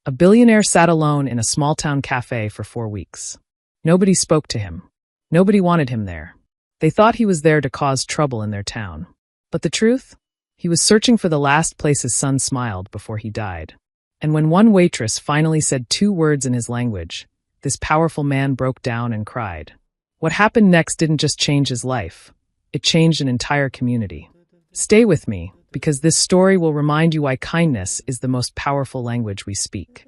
A billionaire sat alone in a small-town cafe for 4 weeks. Nobody spoke to him. Nobody wanted him there. They thought he was there to cause trouble in their town. But the truth? He was searching for the last place his son smiled before he died. And when one waitress finally said 2 words in his language, this powerful man broke down and cried. What happened next didn't just change his life. It changed an entire community. Stay with me, because this story will remind you why kindness is the most powerful language we speak.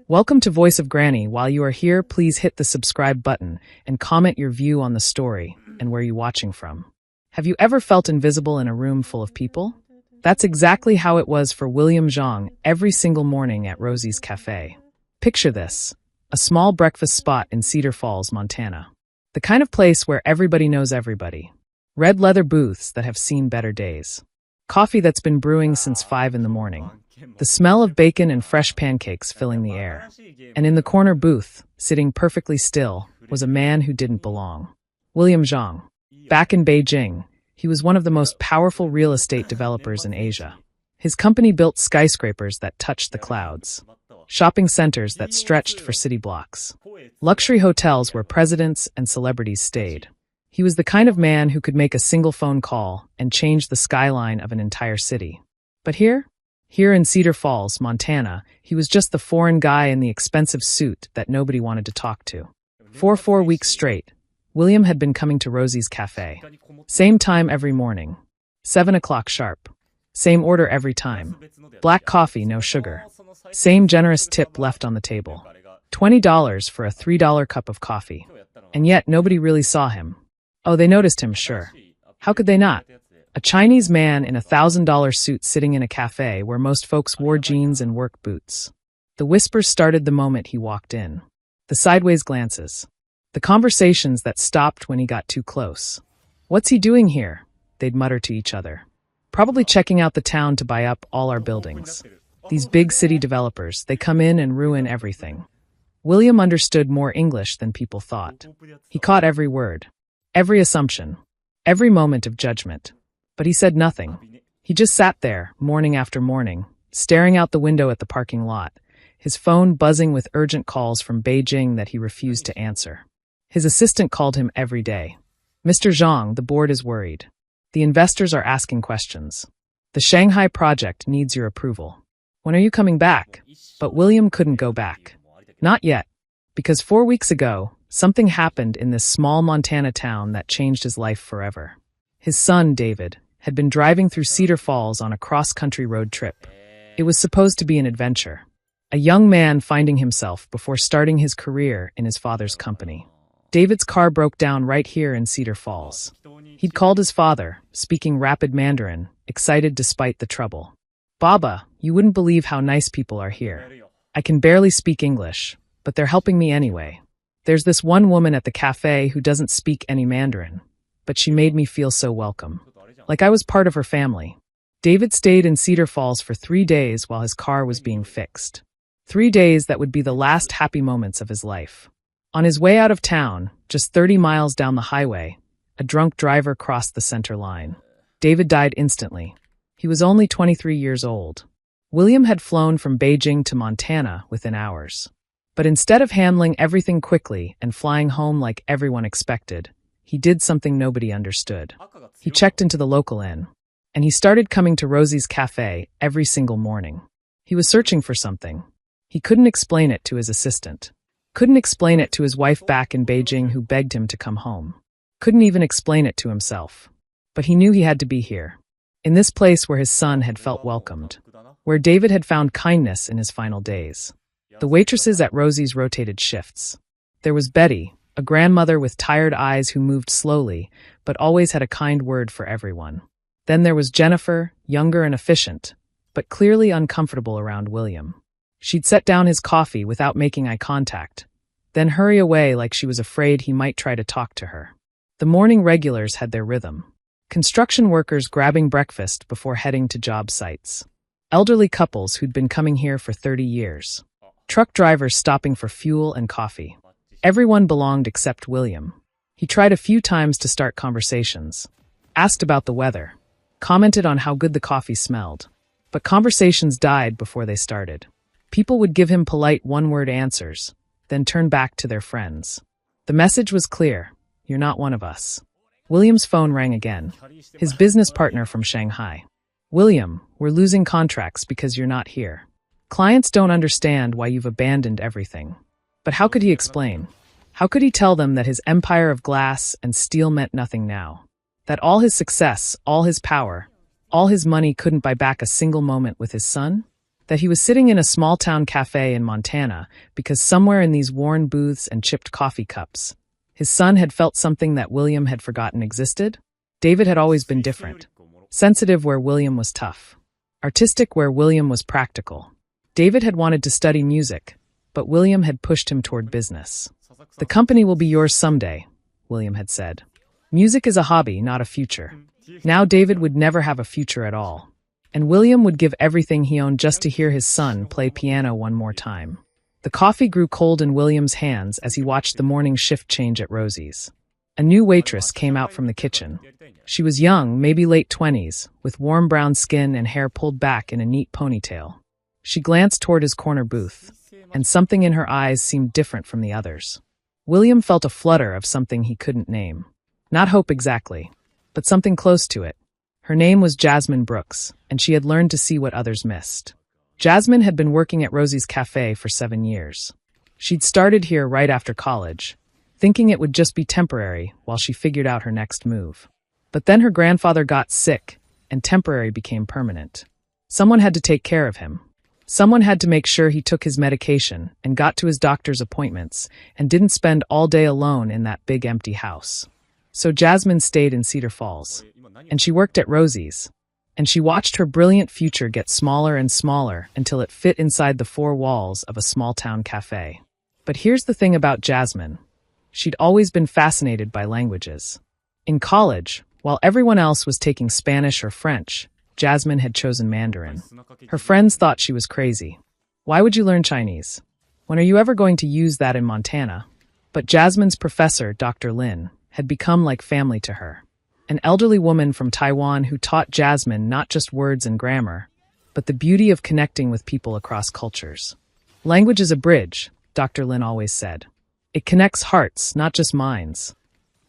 Welcome to Voice of Granny. While you are here, please hit the subscribe button and comment your view on the story and where you're watching from. Have you ever felt invisible in a room full of people? That's exactly how it was for William Zhang every single morning at Rosie's Cafe. Picture this, a small breakfast spot in Cedar Falls, Montana. The kind of place where everybody knows everybody. Red leather booths that have seen better days. Coffee that's been brewing since 5 in the morning. The smell of bacon and fresh pancakes filling the air. And in the corner booth, sitting perfectly still, was a man who didn't belong. William Zhang. Back in Beijing, he was one of the most powerful real estate developers in Asia. His company built skyscrapers that touched the clouds. Shopping centers that stretched for city blocks. Luxury hotels where presidents and celebrities stayed. He was the kind of man who could make a single phone call and change the skyline of an entire city. But here in Cedar Falls, Montana, he was just the foreign guy in the expensive suit that nobody wanted to talk to. For 4 weeks straight, William had been coming to Rosie's Cafe. Same time every morning. 7 o'clock sharp. Same order every time. Black coffee, no sugar. Same generous tip left on the table. $20 for a $3 cup of coffee. And yet nobody really saw him. Oh, they noticed him, sure. How could they not? A Chinese man in a $1,000 suit sitting in a cafe where most folks wore jeans and work boots. The whispers started the moment he walked in. The sideways glances. The conversations that stopped when he got too close. What's he doing here? They'd mutter to each other. Probably checking out the town to buy up all our buildings. These big city developers, they come in and ruin everything. William understood more English than people thought. He caught every word. Every assumption, every moment of judgment. But he said nothing. He just sat there, morning after morning, staring out the window at the parking lot, his phone buzzing with urgent calls from Beijing that he refused to answer. His assistant called him every day. Mr. Zhang, the board is worried. The investors are asking questions. The Shanghai project needs your approval. When are you coming back? But William couldn't go back. Not yet. Because 4 weeks ago, something happened in this small Montana town that changed his life forever. His son, David, had been driving through Cedar Falls on a cross-country road trip. It was supposed to be an adventure. A young man finding himself before starting his career in his father's company. David's car broke down right here in Cedar Falls. He'd called his father, speaking rapid Mandarin, excited despite the trouble. "Baba, you wouldn't believe how nice people are here. I can barely speak English, but they're helping me anyway. There's this one woman at the cafe who doesn't speak any Mandarin, but she made me feel so welcome. Like I was part of her family." David stayed in Cedar Falls for 3 days while his car was being fixed. 3 days that would be the last happy moments of his life. On his way out of town, just 30 miles down the highway, a drunk driver crossed the center line. David died instantly. He was only 23 years old. William had flown from Beijing to Montana within hours. But instead of handling everything quickly and flying home like everyone expected, he did something nobody understood. He checked into the local inn, and he started coming to Rosie's Cafe every single morning. He was searching for something. He couldn't explain it to his assistant. Couldn't explain it to his wife back in Beijing who begged him to come home. Couldn't even explain it to himself. But he knew he had to be here. In this place where his son had felt welcomed. Where David had found kindness in his final days. The waitresses at Rosie's rotated shifts. There was Betty, a grandmother with tired eyes who moved slowly, but always had a kind word for everyone. Then there was Jennifer, younger and efficient, but clearly uncomfortable around William. She'd set down his coffee without making eye contact, then hurry away like she was afraid he might try to talk to her. The morning regulars had their rhythm. Construction workers grabbing breakfast before heading to job sites. Elderly couples who'd been coming here for 30 years. Truck drivers stopping for fuel and coffee. Everyone belonged except William. He tried a few times to start conversations. Asked about the weather. Commented on how good the coffee smelled. But conversations died before they started. People would give him polite one-word answers, then turn back to their friends. The message was clear: you're not one of us. William's phone rang again. His business partner from Shanghai. William, we're losing contracts because you're not here. Clients don't understand why you've abandoned everything. But how could he explain? How could he tell them that his empire of glass and steel meant nothing now? That all his success, all his power, all his money couldn't buy back a single moment with his son? That he was sitting in a small-town cafe in Montana because somewhere in these worn booths and chipped coffee cups, his son had felt something that William had forgotten existed? David had always been different. Sensitive where William was tough. Artistic where William was practical. David had wanted to study music, but William had pushed him toward business. The company will be yours someday, William had said. Music is a hobby, not a future. Now David would never have a future at all. And William would give everything he owned just to hear his son play piano one more time. The coffee grew cold in William's hands as he watched the morning shift change at Rosie's. A new waitress came out from the kitchen. She was young, maybe late 20s, with warm brown skin and hair pulled back in a neat ponytail. She glanced toward his corner booth, and something in her eyes seemed different from the others. William felt a flutter of something he couldn't name. Not hope exactly, but something close to it. Her name was Jasmine Brooks, and she had learned to see what others missed. Jasmine had been working at Rosie's cafe for 7 years. She'd started here right after college, thinking it would just be temporary while she figured out her next move. But then her grandfather got sick, and temporary became permanent. Someone had to take care of him. Someone had to make sure he took his medication and got to his doctor's appointments and didn't spend all day alone in that big empty house. So Jasmine stayed in Cedar Falls, and she worked at Rosie's, and she watched her brilliant future get smaller and smaller until it fit inside the four walls of a small-town cafe. But here's the thing about Jasmine. She'd always been fascinated by languages. In college, while everyone else was taking Spanish or French, Jasmine had chosen Mandarin. Her friends thought she was crazy. Why would you learn Chinese? When are you ever going to use that in Montana? But Jasmine's professor, Dr. Lin, had become like family to her. An elderly woman from Taiwan who taught Jasmine not just words and grammar, but the beauty of connecting with people across cultures. Language is a bridge, Dr. Lin always said. It connects hearts, not just minds.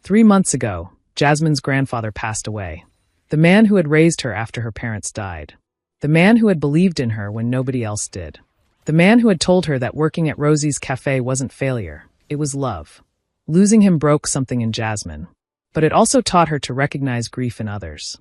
3 months ago, Jasmine's grandfather passed away. The man who had raised her after her parents died. The man who had believed in her when nobody else did. The man who had told her that working at Rosie's cafe wasn't failure, it was love. Losing him broke something in Jasmine. But it also taught her to recognize grief in others.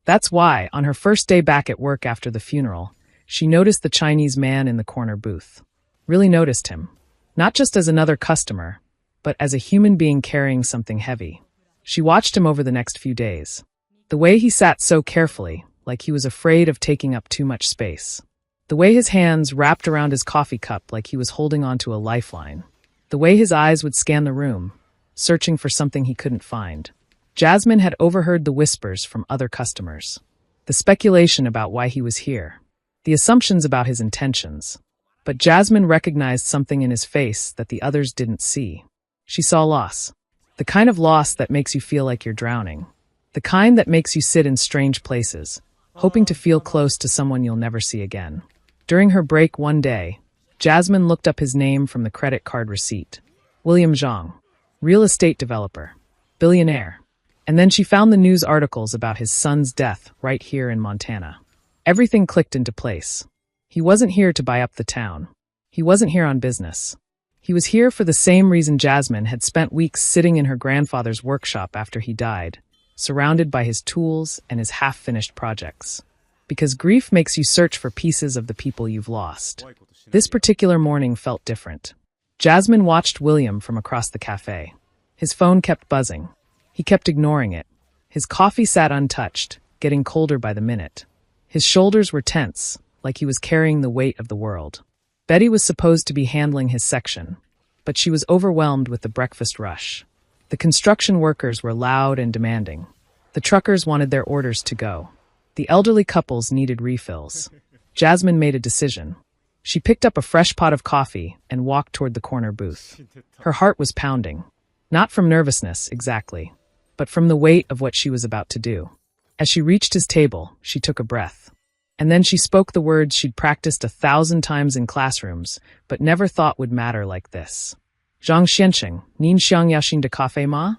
That's why, on her first day back at work after the funeral, she noticed the Chinese man in the corner booth. Really noticed him. Not just as another customer, but as a human being carrying something heavy. She watched him over the next few days. The way he sat so carefully, like he was afraid of taking up too much space. The way his hands wrapped around his coffee cup like he was holding onto a lifeline. The way his eyes would scan the room, searching for something he couldn't find. Jasmine had overheard the whispers from other customers. The speculation about why he was here. The assumptions about his intentions. But Jasmine recognized something in his face that the others didn't see. She saw loss. The kind of loss that makes you feel like you're drowning. The kind that makes you sit in strange places, hoping to feel close to someone you'll never see again. During her break one day, Jasmine looked up his name from the credit card receipt. William Zhang, real estate developer, billionaire. And then she found the news articles about his son's death right here in Montana. Everything clicked into place. He wasn't here to buy up the town. He wasn't here on business. He was here for the same reason Jasmine had spent weeks sitting in her grandfather's workshop after he died, surrounded by his tools and his half-finished projects. Because grief makes you search for pieces of the people you've lost. This particular morning felt different. Jasmine watched William from across the cafe. His phone kept buzzing. He kept ignoring it. His coffee sat untouched, getting colder by the minute. His shoulders were tense, like he was carrying the weight of the world. Betty was supposed to be handling his section, but she was overwhelmed with the breakfast rush. The construction workers were loud and demanding. The truckers wanted their orders to go. The elderly couples needed refills. Jasmine made a decision. She picked up a fresh pot of coffee and walked toward the corner booth. Her heart was pounding. Not from nervousness, exactly, but from the weight of what she was about to do. As she reached his table, she took a breath. And then she spoke the words she'd practiced 1,000 times in classrooms, but never thought would matter like this. Zhang Xianxing, Nin Xiang Yaxing de Cafe Ma?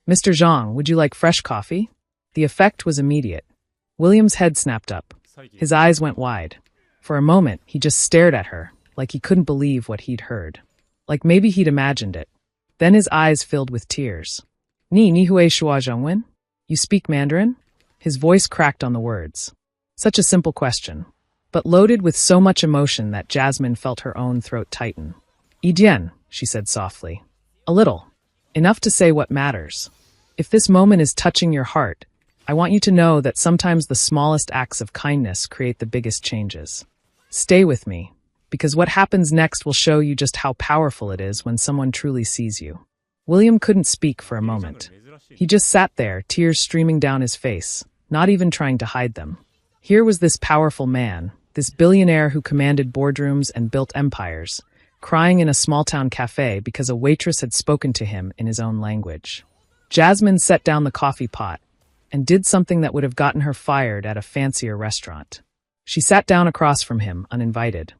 Mr. Zhang, would you like fresh coffee? The effect was immediate. William's head snapped up. His eyes went wide. For a moment, he just stared at her, like he couldn't believe what he'd heard. Like maybe he'd imagined it. Then his eyes filled with tears. Ni hui shua zhengwen? You speak Mandarin? His voice cracked on the words. Such a simple question, but loaded with so much emotion that Jasmine felt her own throat tighten. Yijian, she said softly. A little. Enough to say what matters. If this moment is touching your heart, I want you to know that sometimes the smallest acts of kindness create the biggest changes. Stay with me, because what happens next will show you just how powerful it is when someone truly sees you. William couldn't speak for a moment. He just sat there, tears streaming down his face, not even trying to hide them. Here was this powerful man, this billionaire who commanded boardrooms and built empires, crying in a small-town cafe because a waitress had spoken to him in his own language. Jasmine set down the coffee pot and did something that would have gotten her fired at a fancier restaurant. She sat down across from him, uninvited.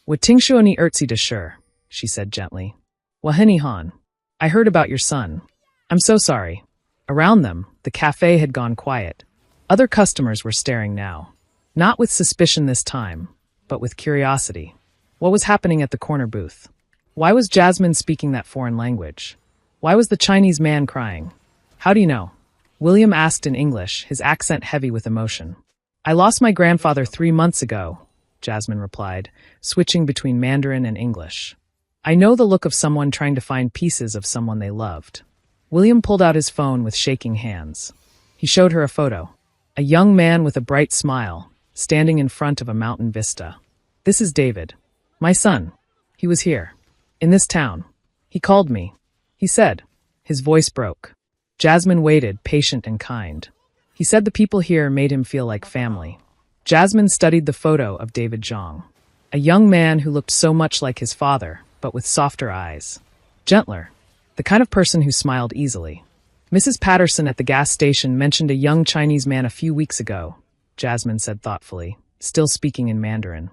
"Watingshua ni ertzi de shur," she said gently. "Waheni han. I heard about your son. I'm so sorry." Around them, the cafe had gone quiet. Other customers were staring now. Not with suspicion this time, but with curiosity. What was happening at the corner booth? Why was Jasmine speaking that foreign language? Why was the Chinese man crying? How do you know? William asked in English, his accent heavy with emotion. "I lost my grandfather 3 months ago," Jasmine replied, switching between Mandarin and English. "I know the look of someone trying to find pieces of someone they loved." William pulled out his phone with shaking hands. He showed her a photo. A young man with a bright smile, standing in front of a mountain vista. "This is David. My son. He was here. In this town. He called me. He said." His voice broke. Jasmine waited, patient and kind. "He said the people here made him feel like family." Jasmine studied the photo of David Zhang. A young man who looked so much like his father, but with softer eyes. Gentler. The kind of person who smiled easily. "Mrs. Patterson at the gas station mentioned a young Chinese man a few weeks ago," Jasmine said thoughtfully, still speaking in Mandarin.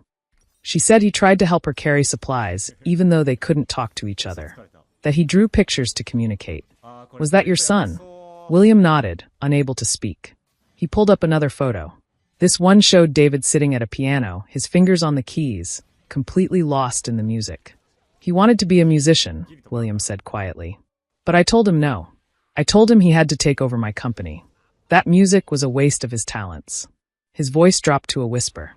"She said he tried to help her carry supplies, even though they couldn't talk to each other. That he drew pictures to communicate. Was that your son?" William nodded, unable to speak. He pulled up another photo. This one showed David sitting at a piano, his fingers on the keys, completely lost in the music. "He wanted to be a musician," William said quietly. "But I told him no. I told him he had to take over my company. That music was a waste of his talents." His voice dropped to a whisper.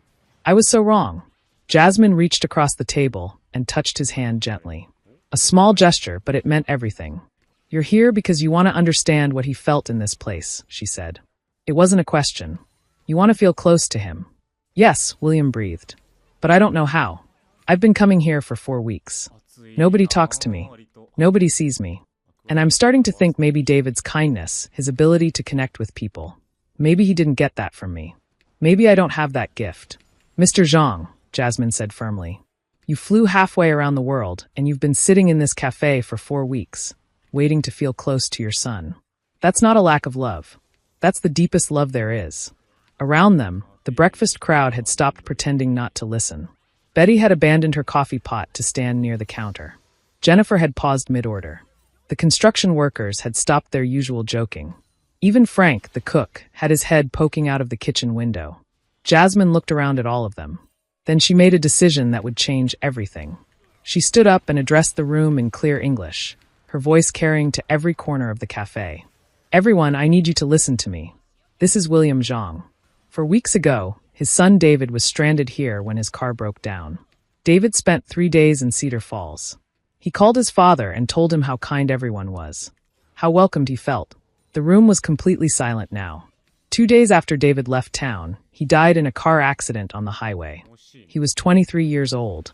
"I was so wrong." Jasmine reached across the table and touched his hand gently. A small gesture, but it meant everything. "You're here because you want to understand what he felt in this place," she said. It wasn't a question. "You want to feel close to him." "Yes," William breathed. "But I don't know how. I've been coming here for 4 weeks. Nobody talks to me. Nobody sees me. And I'm starting to think maybe David's kindness, his ability to connect with people, maybe he didn't get that from me. Maybe I don't have that gift." "Mr. Zhang," Jasmine said firmly, "you flew halfway around the world, and you've been sitting in this cafe for 4 weeks, waiting to feel close to your son. That's not a lack of love. That's the deepest love there is." Around them, the breakfast crowd had stopped pretending not to listen. Betty had abandoned her coffee pot to stand near the counter. Jennifer had paused mid-order. The construction workers had stopped their usual joking. Even Frank, the cook, had his head poking out of the kitchen window. Jasmine looked around at all of them. Then she made a decision that would change everything. She stood up and addressed the room in clear English, her voice carrying to every corner of the cafe. "Everyone, I need you to listen to me. This is William Zhang. For weeks ago, his son David was stranded here when his car broke down. David spent 3 days in Cedar Falls. He called his father and told him how kind everyone was, how welcomed he felt. The room was completely silent now. 2 days after David left town, he died in a car accident on the highway. He was 23 years old."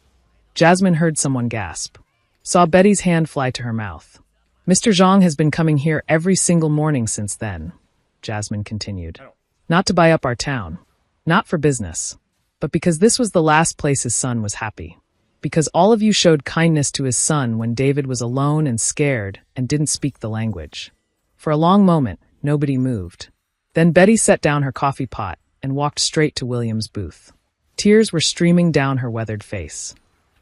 Jasmine heard someone gasp. Saw Betty's hand fly to her mouth. "Mr. Zhang has been coming here every single morning since then," Jasmine continued. "Not to buy up our town. Not for business. But because this was the last place his son was happy. Because all of you showed kindness to his son when David was alone and scared and didn't speak the language." For a long moment, nobody moved. Then Betty set down her coffee pot and walked straight to William's booth. Tears were streaming down her weathered face.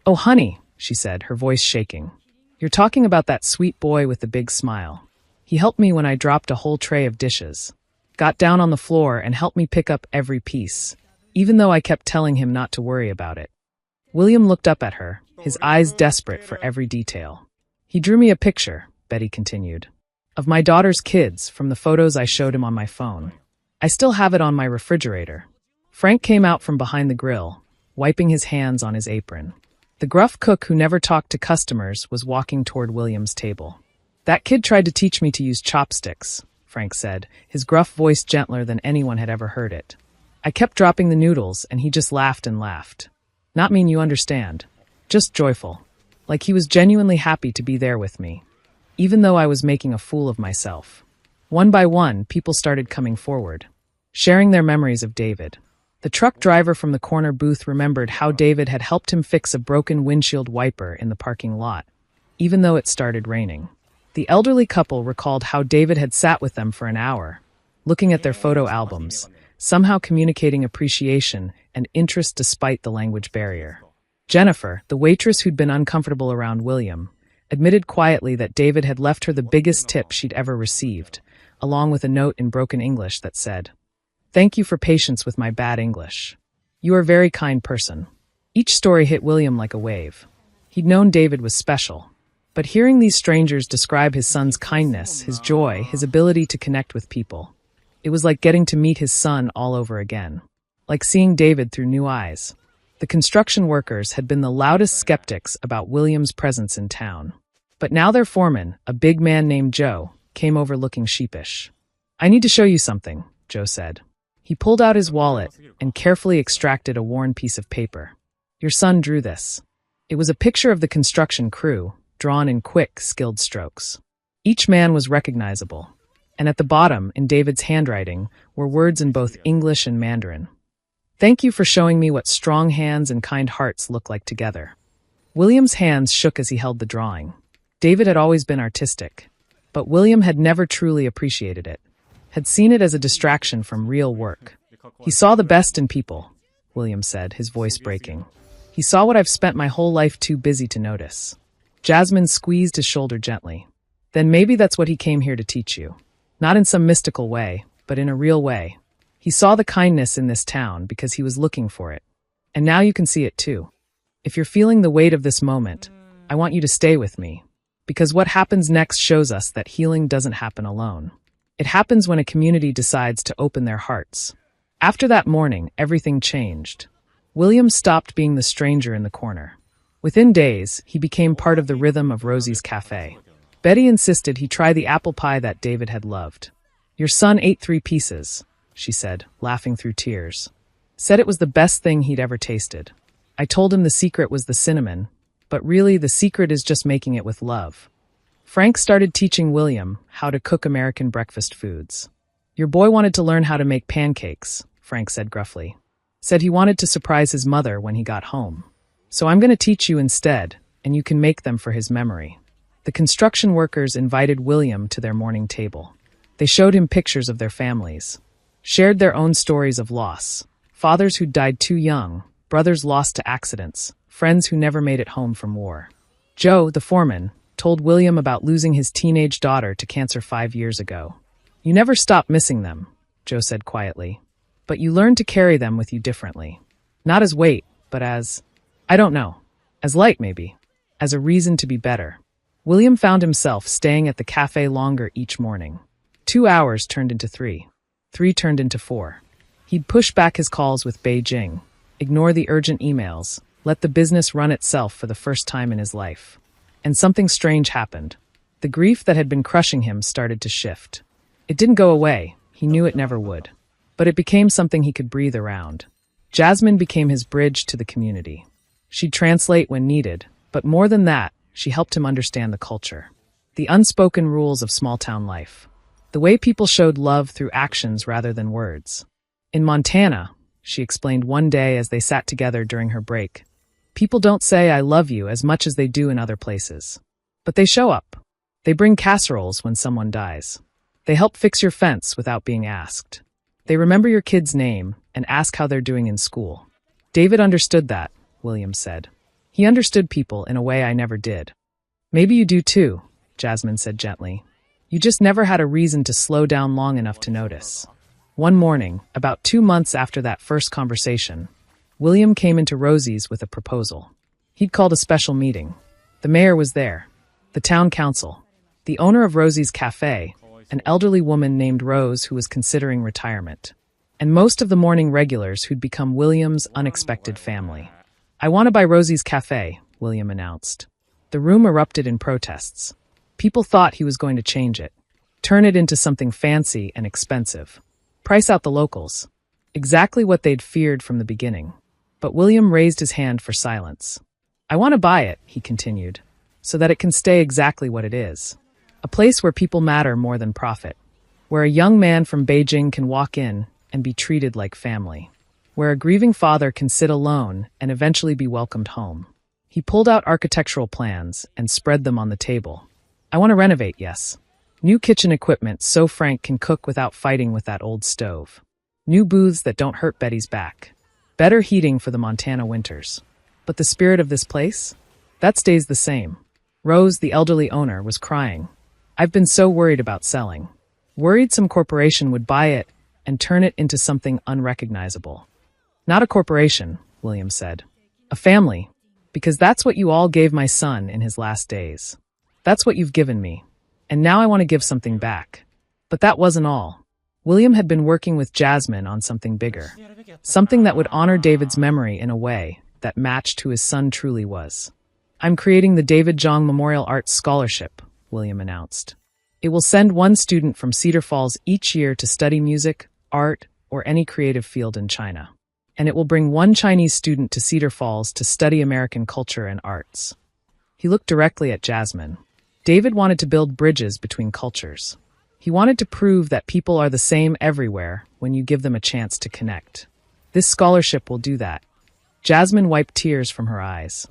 "Oh, honey," she said, her voice shaking. "You're talking about that sweet boy with the big smile. He helped me when I dropped a whole tray of dishes. Got down on the floor and helped me pick up every piece, even though I kept telling him not to worry about it." William looked up at her, his eyes desperate for every detail. "He drew me a picture," Betty continued, "of my daughter's kids from the photos I showed him on my phone. I still have it on my refrigerator." Frank came out from behind the grill, wiping his hands on his apron. The gruff cook who never talked to customers was walking toward William's table. "That kid tried to teach me to use chopsticks," Frank said, his gruff voice gentler than anyone had ever heard it. "I kept dropping the noodles, and he just laughed and laughed. Not mean you understand. Just joyful. Like he was genuinely happy to be there with me, even though I was making a fool of myself." One by one, people started coming forward, sharing their memories of David. The truck driver from the corner booth remembered how David had helped him fix a broken windshield wiper in the parking lot, even though it started raining. The elderly couple recalled how David had sat with them for an hour, looking at their photo albums, somehow communicating appreciation and interest despite the language barrier. Jennifer, the waitress who'd been uncomfortable around William, admitted quietly that David had left her the biggest tip she'd ever received, along with a note in broken English that said, "Thank you for patience with my bad English. You are a very kind person." Each story hit William like a wave. He'd known David was special, but hearing these strangers describe his son's kindness, his joy, his ability to connect with people, it was like getting to meet his son all over again, like seeing David through new eyes. The construction workers had been the loudest skeptics about William's presence in town. But now their foreman, a big man named Joe, came over looking sheepish. "I need to show you something," Joe said. He pulled out his wallet and carefully extracted a worn piece of paper. "Your son drew this." It was a picture of the construction crew, drawn in quick, skilled strokes. Each man was recognizable, and at the bottom, in David's handwriting, were words in both English and Mandarin. "Thank you for showing me what strong hands and kind hearts look like together." William's hands shook as he held the drawing. David had always been artistic, but William had never truly appreciated it, had seen it as a distraction from real work. "He saw the best in people," William said, his voice breaking. "He saw what I've spent my whole life too busy to notice." Jasmine squeezed his shoulder gently. "Then maybe that's what he came here to teach you. Not in some mystical way, but in a real way. He saw the kindness in this town because he was looking for it. And now you can see it too. If you're feeling the weight of this moment, I want you to stay with me. Because what happens next shows us that healing doesn't happen alone. It happens when a community decides to open their hearts." After that morning, everything changed. William stopped being the stranger in the corner. Within days, he became part of the rhythm of Rosie's cafe. Betty insisted he try the apple pie that David had loved. "Your son ate 3 pieces, she said, laughing through tears. Said it was the best thing he'd ever tasted. I told him the secret was the cinnamon, but really the secret is just making it with love." Frank started teaching William how to cook American breakfast foods. "Your boy wanted to learn how to make pancakes," Frank said gruffly. "Said he wanted to surprise his mother when he got home. So I'm going to teach you instead, and you can make them for his memory." The construction workers invited William to their morning table. They showed him pictures of their families, shared their own stories of loss, fathers who died too young, brothers lost to accidents, friends who never made it home from war. Joe, the foreman, told William about losing his teenage daughter to cancer 5 years ago. "You never stop missing them," Joe said quietly, "but you learn to carry them with you differently. Not as weight, but as, I don't know, as light maybe, as a reason to be better." William found himself staying at the cafe longer each morning. 2 hours turned into 3. 3 turned into 4. He'd push back his calls with Beijing, ignore the urgent emails, let the business run itself for the first time in his life. And something strange happened. The grief that had been crushing him started to shift. It didn't go away, he knew it never would. But it became something he could breathe around. Jasmine became his bridge to the community. She'd translate when needed, but more than that, she helped him understand the culture. The unspoken rules of small-town life. The way people showed love through actions rather than words. In Montana, she explained one day as they sat together during her break, people don't say I love you as much as they do in other places. But they show up. They bring casseroles when someone dies. They help fix your fence without being asked. They remember your kid's name and ask how they're doing in school. David understood that, William said. He understood people in a way I never did. Maybe you do too, Jasmine said gently. You just never had a reason to slow down long enough to notice. One morning, about 2 months after that first conversation, William came into Rosie's with a proposal. He'd called a special meeting. The mayor was there, the town council, the owner of Rosie's cafe, an elderly woman named Rose who was considering retirement, and most of the morning regulars who'd become William's unexpected family. I want to buy Rosie's cafe, William announced. The room erupted in protests. People thought he was going to change it, turn it into something fancy and expensive, price out the locals. Exactly what they'd feared from the beginning. But William raised his hand for silence. I want to buy it, he continued, so that it can stay exactly what it is. A place where people matter more than profit, where a young man from Beijing can walk in and be treated like family, where a grieving father can sit alone and eventually be welcomed home. He pulled out architectural plans and spread them on the table. I want to renovate, yes. New kitchen equipment so Frank can cook without fighting with that old stove. New booths that don't hurt Betty's back. Better heating for the Montana winters. But the spirit of this place? That stays the same. Rose, the elderly owner, was crying. I've been so worried about selling. Worried some corporation would buy it and turn it into something unrecognizable. Not a corporation, William said. A family. Because that's what you all gave my son in his last days. That's what you've given me. And now I want to give something back. But that wasn't all. William had been working with Jasmine on something bigger. Something that would honor David's memory in a way that matched who his son truly was. I'm creating the David Zhang Memorial Arts Scholarship, William announced. It will send one student from Cedar Falls each year to study music, art, or any creative field in China. And it will bring one Chinese student to Cedar Falls to study American culture and arts. He looked directly at Jasmine. David wanted to build bridges between cultures. He wanted to prove that people are the same everywhere when you give them a chance to connect. This scholarship will do that. Jasmine wiped tears from her eyes.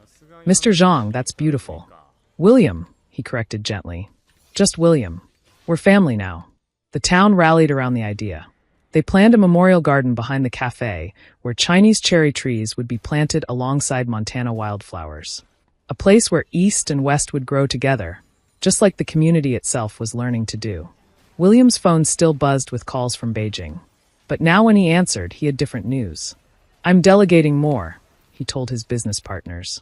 Mr. Zhang, that's beautiful. William, he corrected gently. Just William. We're family now. The town rallied around the idea. They planned a memorial garden behind the cafe where Chinese cherry trees would be planted alongside Montana wildflowers. A place where East and West would grow together, just like the community itself was learning to do. William's phone still buzzed with calls from Beijing. But now when he answered, he had different news. I'm delegating more, he told his business partners.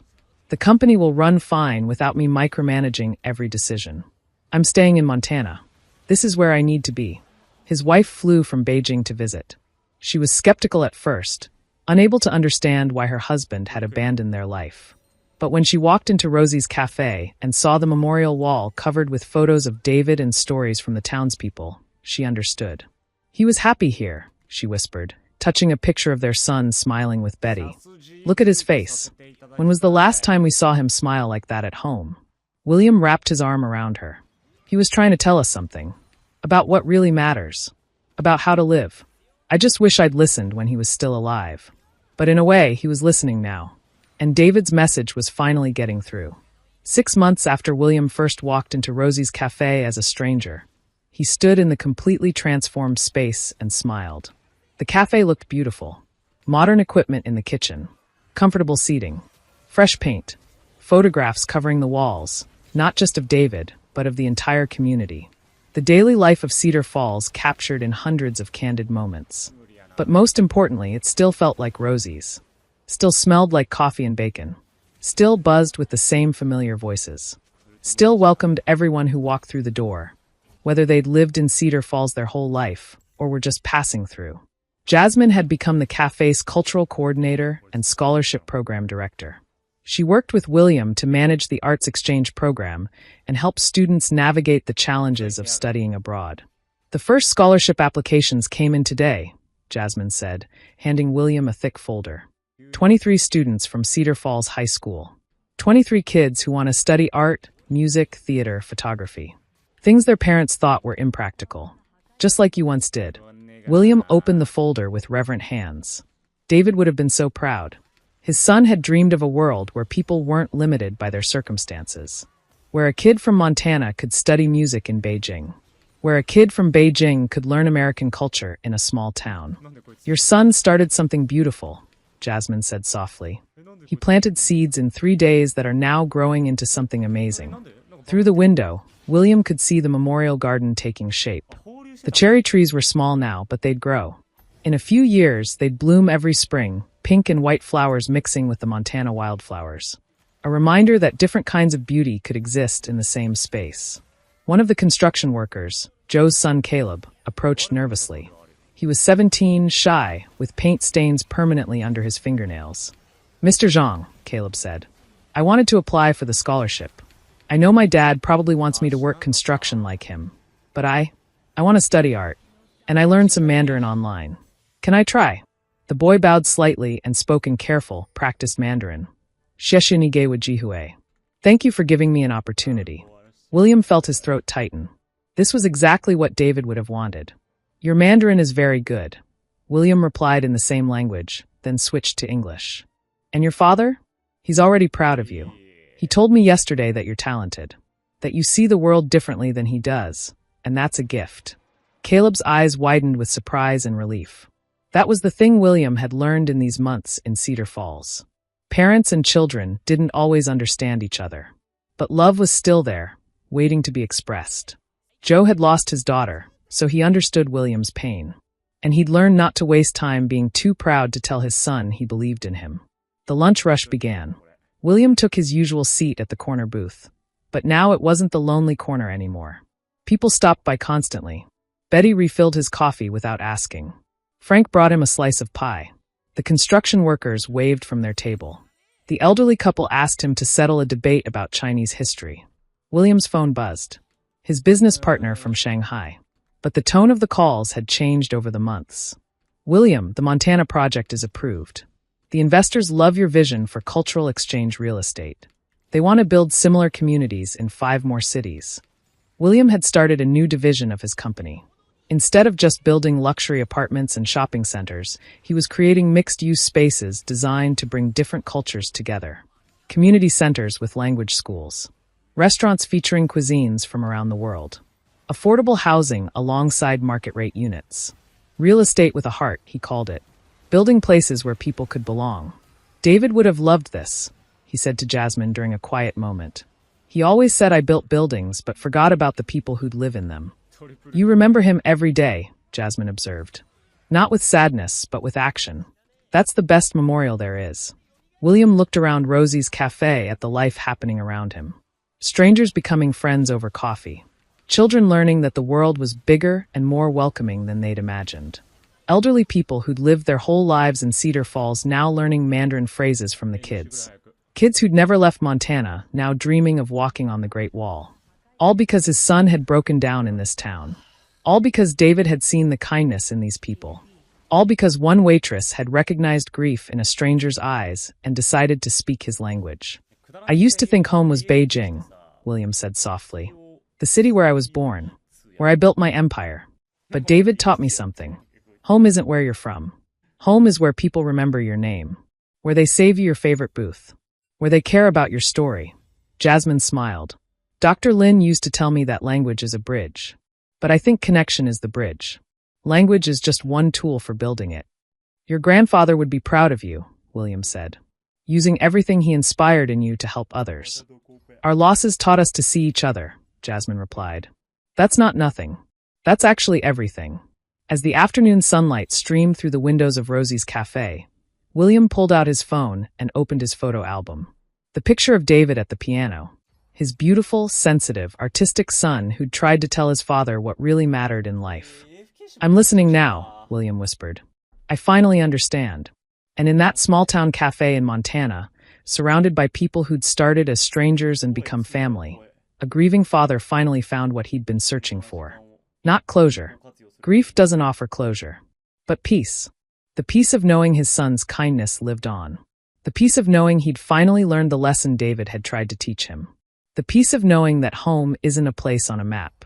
The company will run fine without me micromanaging every decision. I'm staying in Montana. This is where I need to be. His wife flew from Beijing to visit. She was skeptical at first, unable to understand why her husband had abandoned their life. But when she walked into Rosie's cafe and saw the memorial wall covered with photos of David and stories from the townspeople, she understood. He was happy here, she whispered, touching a picture of their son smiling with Betty. Look at his face. When was the last time we saw him smile like that at home? William wrapped his arm around her. He was trying to tell us something. About what really matters. About how to live. I just wish I'd listened when he was still alive. But in a way, he was listening now. And David's message was finally getting through. 6 months after William first walked into Rosie's cafe as a stranger, he stood in the completely transformed space and smiled. The cafe looked beautiful. Modern equipment in the kitchen. Comfortable seating. Fresh paint. Photographs covering the walls, not just of David, but of the entire community. The daily life of Cedar Falls captured in hundreds of candid moments. But most importantly, it still felt like Rosie's. Still smelled like coffee and bacon. Still buzzed with the same familiar voices. Still welcomed everyone who walked through the door, whether they'd lived in Cedar Falls their whole life or were just passing through. Jasmine had become the cafe's cultural coordinator and scholarship program director. She worked with William to manage the arts exchange program and help students navigate the challenges of studying abroad. The first scholarship applications came in today, Jasmine said, handing William a thick folder. 23 students from Cedar Falls High School. 23 kids who want to study art, music, theater, photography. Things their parents thought were impractical. Just like you once did. William opened the folder with reverent hands. David would have been so proud. His son had dreamed of a world where people weren't limited by their circumstances. Where a kid from Montana could study music in Beijing. Where a kid from Beijing could learn American culture in a small town. Your son started something beautiful. Jasmine said softly. He planted seeds in 3 days that are now growing into something amazing. Through the window, William could see the memorial garden taking shape. The cherry trees were small now, but they'd grow. In a few years, they'd bloom every spring, pink and white flowers mixing with the Montana wildflowers. A reminder that different kinds of beauty could exist in the same space. One of the construction workers, Joe's son Caleb, approached nervously. He was 17, shy, with paint stains permanently under his fingernails. "Mr. Zhang," Caleb said, "I wanted to apply for the scholarship. I know my dad probably wants me to work construction like him, but I want to study art, and I learned some Mandarin online. Can I try?" The boy bowed slightly and spoke in careful, practiced Mandarin. "Xie ni ge wa jihue." "Thank you for giving me an opportunity." William felt his throat tighten. This was exactly what David would have wanted. "Your Mandarin is very good," William replied in the same language, then switched to English. "And your father? He's already proud of you. He told me yesterday that you're talented, that you see the world differently than he does, and that's a gift." Caleb's eyes widened with surprise and relief. That was the thing William had learned in these months in Cedar Falls. Parents and children didn't always understand each other, but love was still there, waiting to be expressed. Joe had lost his daughter, so he understood William's pain, and he'd learned not to waste time being too proud to tell his son he believed in him. The lunch rush began. William took his usual seat at the corner booth, but now it wasn't the lonely corner anymore. People stopped by constantly. Betty refilled his coffee without asking. Frank brought him a slice of pie. The construction workers waved from their table. The elderly couple asked him to settle a debate about Chinese history. William's phone buzzed. His business partner from Shanghai. But the tone of the calls had changed over the months. "William, the Montana project is approved. The investors love your vision for cultural exchange real estate. They want to build similar communities in 5 more cities." William had started a new division of his company. Instead of just building luxury apartments and shopping centers, he was creating mixed-use spaces designed to bring different cultures together. Community centers with language schools. Restaurants featuring cuisines from around the world. Affordable housing alongside market-rate units. Real estate with a heart, he called it. Building places where people could belong. "David would have loved this," he said to Jasmine during a quiet moment. "He always said I built buildings but forgot about the people who'd live in them." "You remember him every day," Jasmine observed. "Not with sadness, but with action. That's the best memorial there is." William looked around Rosie's cafe at the life happening around him. Strangers becoming friends over coffee. Children learning that the world was bigger and more welcoming than they'd imagined. Elderly people who'd lived their whole lives in Cedar Falls now learning Mandarin phrases from the kids. Kids who'd never left Montana now dreaming of walking on the Great Wall. All because his son had broken down in this town. All because David had seen the kindness in these people. All because one waitress had recognized grief in a stranger's eyes and decided to speak his language. "I used to think home was Beijing," William said softly. "The city where I was born, where I built my empire. But David taught me something. Home isn't where you're from. Home is where people remember your name, where they save you your favorite booth, where they care about your story." Jasmine smiled. "Dr. Lin used to tell me that language is a bridge. But I think connection is the bridge. Language is just one tool for building it." "Your grandfather would be proud of you," William said, "using everything he inspired in you to help others." "Our losses taught us to see each other," Jasmine replied. "That's not nothing. That's actually everything." As the afternoon sunlight streamed through the windows of Rosie's cafe, William pulled out his phone and opened his photo album. The picture of David at the piano. His beautiful, sensitive, artistic son who'd tried to tell his father what really mattered in life. "I'm listening now," William whispered. "I finally understand." And in that small-town cafe in Montana, surrounded by people who'd started as strangers and become family, a grieving father finally found what he'd been searching for. Not closure. Grief doesn't offer closure. But peace. The peace of knowing his son's kindness lived on. The peace of knowing he'd finally learned the lesson David had tried to teach him. The peace of knowing that home isn't a place on a map.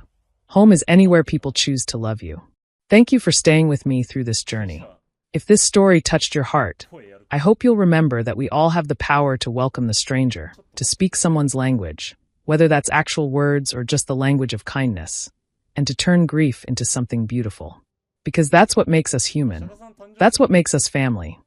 Home is anywhere people choose to love you. Thank you for staying with me through this journey. If this story touched your heart, I hope you'll remember that we all have the power to welcome the stranger, to speak someone's language, whether that's actual words or just the language of kindness, and to turn grief into something beautiful. Because that's what makes us human. That's what makes us family.